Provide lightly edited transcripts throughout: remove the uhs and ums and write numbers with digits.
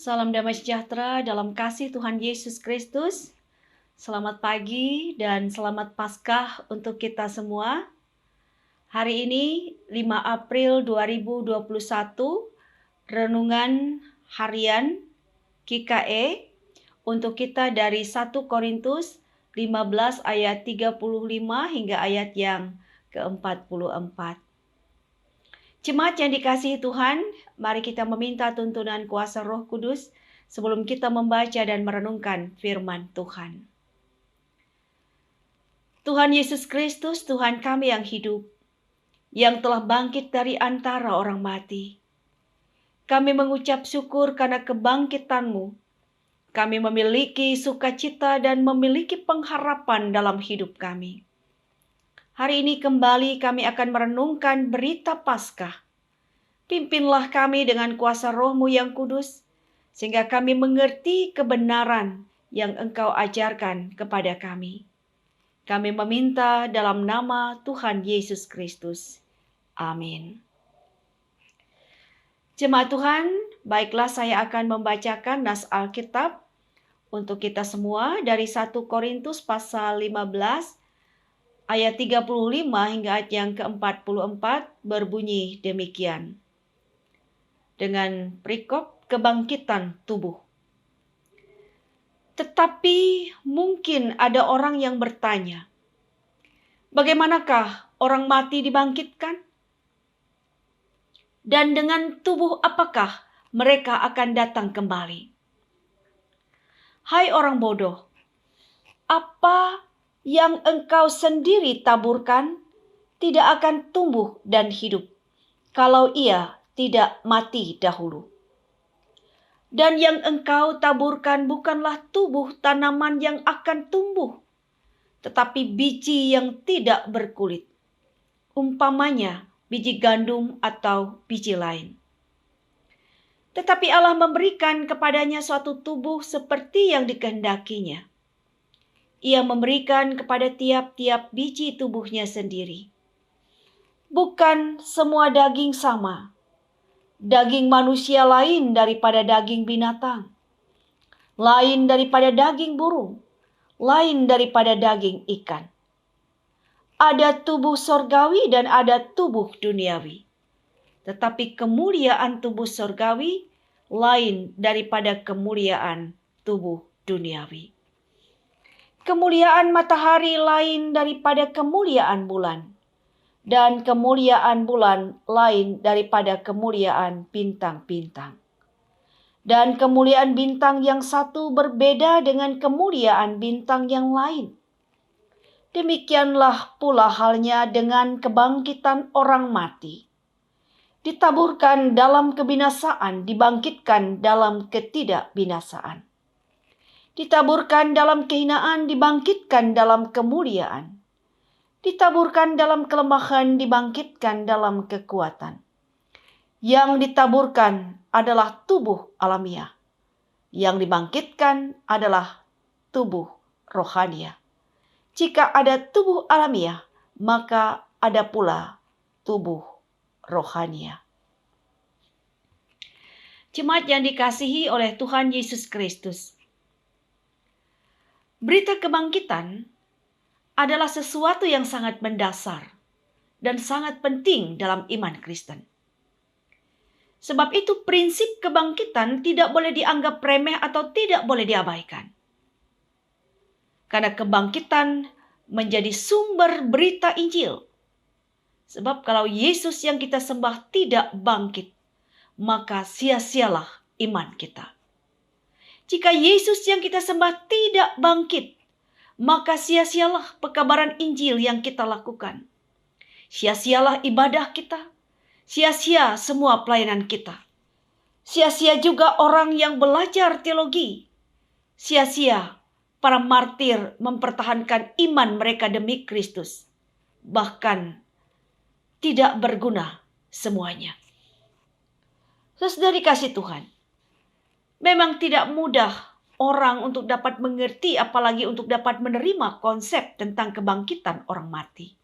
Salam damai sejahtera dalam kasih Tuhan Yesus Kristus. Selamat pagi dan selamat Paskah untuk kita semua. Hari ini 5 April 2021, renungan harian KKE untuk kita dari 1 Korintus 15 ayat 35 hingga ayat yang ke-44. Jemaat yang dikasihi Tuhan, mari kita meminta tuntunan kuasa Roh Kudus sebelum kita membaca dan merenungkan firman Tuhan. Tuhan Yesus Kristus, Tuhan kami yang hidup, yang telah bangkit dari antara orang mati. Kami mengucap syukur karena kebangkitan-Mu. Kami memiliki sukacita dan memiliki pengharapan dalam hidup kami. Hari ini kembali kami akan merenungkan berita Paskah. Pimpinlah kami dengan kuasa Roh-Mu yang kudus, sehingga kami mengerti kebenaran yang Engkau ajarkan kepada kami. Kami meminta dalam nama Tuhan Yesus Kristus. Amin. Jemaat Tuhan, baiklah saya akan membacakan nas Alkitab untuk kita semua dari 1 Korintus pasal 15 ayat 35 hingga ayat yang ke-44 berbunyi demikian. Dengan perikop kebangkitan tubuh. Tetapi mungkin ada orang yang bertanya, bagaimanakah orang mati dibangkitkan? Dan dengan tubuh apakah mereka akan datang kembali? Hai orang bodoh, apa yang engkau sendiri taburkan tidak akan tumbuh dan hidup kalau ia tidak mati dahulu. Dan yang engkau taburkan bukanlah tubuh tanaman yang akan tumbuh, tetapi biji yang tidak berkulit, umpamanya biji gandum atau biji lain. Tetapi Allah memberikan kepadanya suatu tubuh seperti yang dikehendakinya. Ia memberikan kepada tiap-tiap biji tubuhnya sendiri. Bukan semua daging sama. Daging manusia lain daripada daging binatang, lain daripada daging burung, lain daripada daging ikan. Ada tubuh sorgawi dan ada tubuh duniawi. Tetapi kemuliaan tubuh sorgawi lain daripada kemuliaan tubuh duniawi. Kemuliaan matahari lain daripada kemuliaan bulan. Dan kemuliaan bulan lain daripada kemuliaan bintang-bintang. Dan kemuliaan bintang yang satu berbeda dengan kemuliaan bintang yang lain. Demikianlah pula halnya dengan kebangkitan orang mati. Ditaburkan dalam kebinasaan, dibangkitkan dalam ketidakbinasaan. Ditaburkan dalam kehinaan, dibangkitkan dalam kemuliaan. Ditaburkan dalam kelemahan, dibangkitkan dalam kekuatan. Yang ditaburkan adalah tubuh alamiah. Yang dibangkitkan adalah tubuh rohania. Jika ada tubuh alamiah, maka ada pula tubuh rohania. Jemaat yang dikasihi oleh Tuhan Yesus Kristus. Berita kebangkitan adalah sesuatu yang sangat mendasar dan sangat penting dalam iman Kristen. Sebab itu prinsip kebangkitan tidak boleh dianggap remeh atau tidak boleh diabaikan. Karena kebangkitan menjadi sumber berita Injil. Sebab kalau Yesus yang kita sembah tidak bangkit, maka sia-sialah iman kita. Jika Yesus yang kita sembah tidak bangkit, maka sia-sialah pekabaran Injil yang kita lakukan. Sia-sialah ibadah kita. Sia-sia semua pelayanan kita. Sia-sia juga orang yang belajar teologi. Sia-sia para martir mempertahankan iman mereka demi Kristus. Bahkan tidak berguna semuanya. Saudara dikasih Tuhan, memang tidak mudah orang untuk dapat mengerti, apalagi untuk dapat menerima konsep tentang kebangkitan orang mati.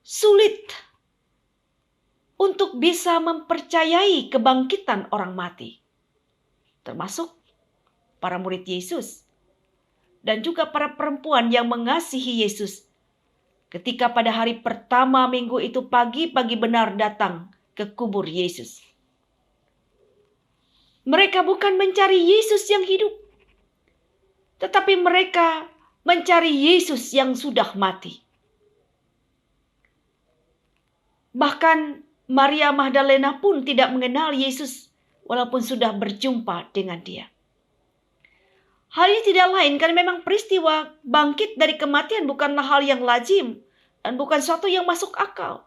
Sulit untuk bisa mempercayai kebangkitan orang mati. Termasuk para murid Yesus dan juga para perempuan yang mengasihi Yesus. Ketika pada hari pertama minggu itu pagi-pagi benar datang ke kubur Yesus. Mereka bukan mencari Yesus yang hidup, tetapi mereka mencari Yesus yang sudah mati. Bahkan Maria Magdalena pun tidak mengenal Yesus walaupun sudah berjumpa dengan dia. Hal ini tidak lain karena memang peristiwa bangkit dari kematian bukanlah hal yang lazim dan bukan suatu yang masuk akal.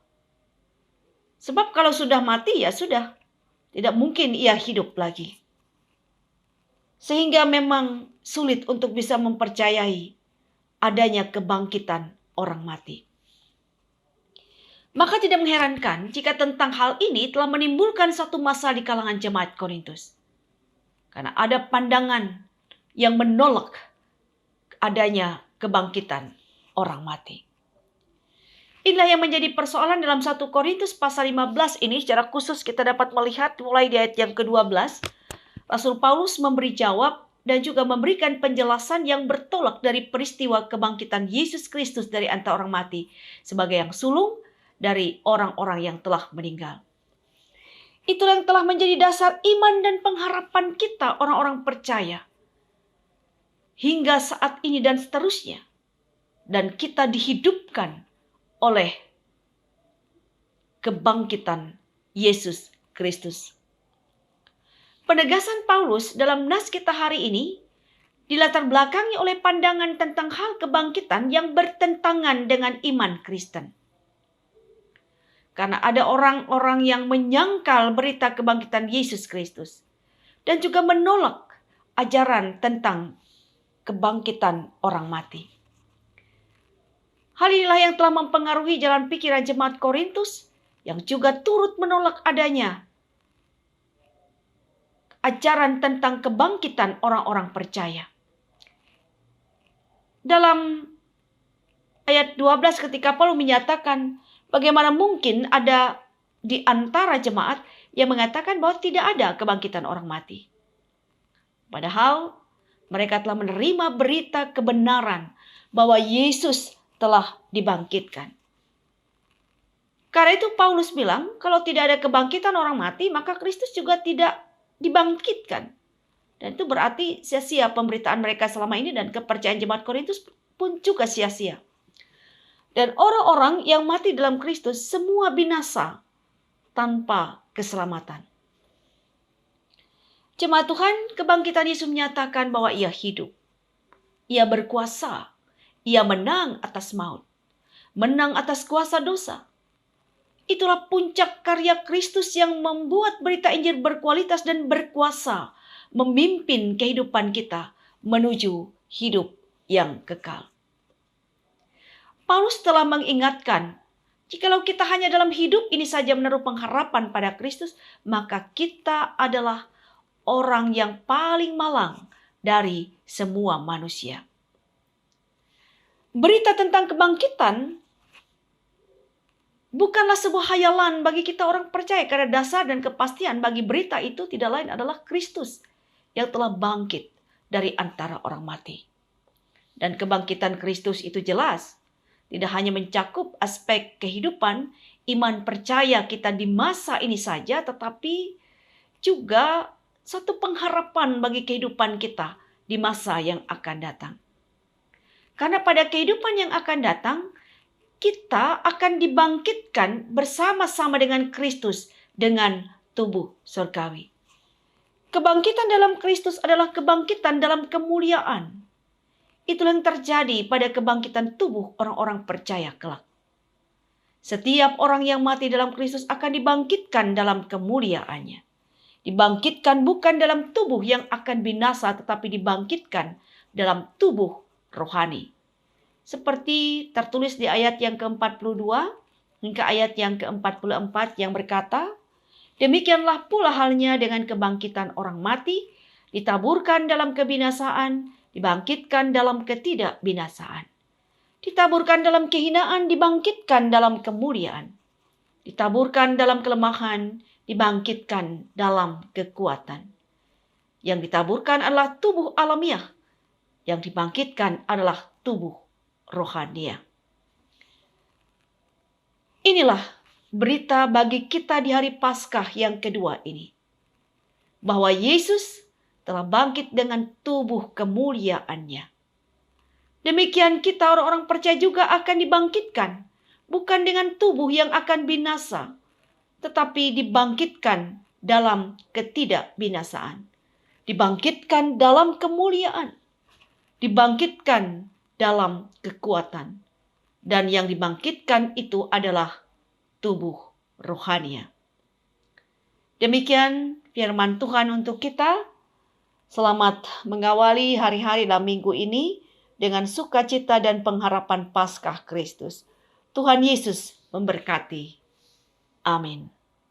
Sebab kalau sudah mati ya sudah, tidak mungkin ia hidup lagi. Sehingga memang sulit untuk bisa mempercayai adanya kebangkitan orang mati. Maka tidak mengherankan jika tentang hal ini telah menimbulkan satu masalah di kalangan jemaat Korintus. Karena ada pandangan yang menolak adanya kebangkitan orang mati. Inilah yang menjadi persoalan dalam 1 Korintus pasal 15 ini. Secara khusus kita dapat melihat mulai di ayat yang ke-12. Rasul Paulus memberi jawab dan juga memberikan penjelasan yang bertolak dari peristiwa kebangkitan Yesus Kristus dari antara orang mati sebagai yang sulung dari orang-orang yang telah meninggal. Itulah yang telah menjadi dasar iman dan pengharapan kita orang-orang percaya hingga saat ini dan seterusnya. Dan kita dihidupkan oleh kebangkitan Yesus Kristus. Penegasan Paulus dalam nas kita hari ini dilatar belakangi oleh pandangan tentang hal kebangkitan yang bertentangan dengan iman Kristen. Karena ada orang-orang yang menyangkal berita kebangkitan Yesus Kristus dan juga menolak ajaran tentang kebangkitan orang mati. Hal inilah yang telah mempengaruhi jalan pikiran jemaat Korintus yang juga turut menolak adanya ajaran tentang kebangkitan orang-orang percaya. Dalam ayat 12 ketika Paulus menyatakan bagaimana mungkin ada di antara jemaat yang mengatakan bahwa tidak ada kebangkitan orang mati. Padahal mereka telah menerima berita kebenaran bahwa Yesus telah dibangkitkan. Karena itu Paulus bilang kalau tidak ada kebangkitan orang mati maka Kristus juga tidak dibangkitkan. Dan itu berarti sia-sia pemberitaan mereka selama ini dan kepercayaan jemaat Korintus pun juga sia-sia. Dan orang-orang yang mati dalam Kristus semua binasa tanpa keselamatan. Jemaat Tuhan, kebangkitan Yesus menyatakan bahwa ia hidup. Ia berkuasa. Ia menang atas maut. Menang atas kuasa dosa. Itulah puncak karya Kristus yang membuat berita Injil berkualitas dan berkuasa. Memimpin kehidupan kita menuju hidup yang kekal. Paulus telah mengingatkan, jikalau kita hanya dalam hidup ini saja menaruh pengharapan pada Kristus, maka kita adalah orang yang paling malang dari semua manusia. Berita tentang kebangkitan bukanlah sebuah hayalan bagi kita orang percaya, karena dasar dan kepastian bagi berita itu tidak lain adalah Kristus yang telah bangkit dari antara orang mati. Dan kebangkitan Kristus itu jelas tidak hanya mencakup aspek kehidupan, iman percaya kita di masa ini saja, tetapi juga satu pengharapan bagi kehidupan kita di masa yang akan datang. Karena pada kehidupan yang akan datang, kita akan dibangkitkan bersama-sama dengan Kristus dengan tubuh surgawi. Kebangkitan dalam Kristus adalah kebangkitan dalam kemuliaan. Itulah yang terjadi pada kebangkitan tubuh orang-orang percaya kelak. Setiap orang yang mati dalam Kristus akan dibangkitkan dalam kemuliaannya. Dibangkitkan bukan dalam tubuh yang akan binasa, tetapi dibangkitkan dalam tubuh rohani. Seperti tertulis di ayat yang ke-42 hingga ayat yang ke-44 yang berkata, demikianlah pula halnya dengan kebangkitan orang mati, ditaburkan dalam kebinasaan, dibangkitkan dalam ketidakbinasaan. Ditaburkan dalam kehinaan, dibangkitkan dalam kemuliaan. ditaburkan dalam kelemahan, dibangkitkan dalam kekuatan. Yang ditaburkan adalah tubuh alamiah, yang dibangkitkan adalah tubuh rohania. Inilah berita bagi kita di hari Paskah yang kedua ini, bahwa Yesus telah bangkit dengan tubuh kemuliaannya. Demikian kita orang-orang percaya juga akan dibangkitkan, bukan dengan tubuh yang akan binasa, tetapi dibangkitkan dalam ketidakbinasaan. Dibangkitkan dalam kemuliaan. Dibangkitkan dalam kekuatan. Dan yang dibangkitkan itu adalah tubuh rohania. Demikian firman Tuhan untuk kita. Selamat mengawali hari-hari dalam minggu ini dengan sukacita dan pengharapan Paskah Kristus. Tuhan Yesus memberkati. Amin.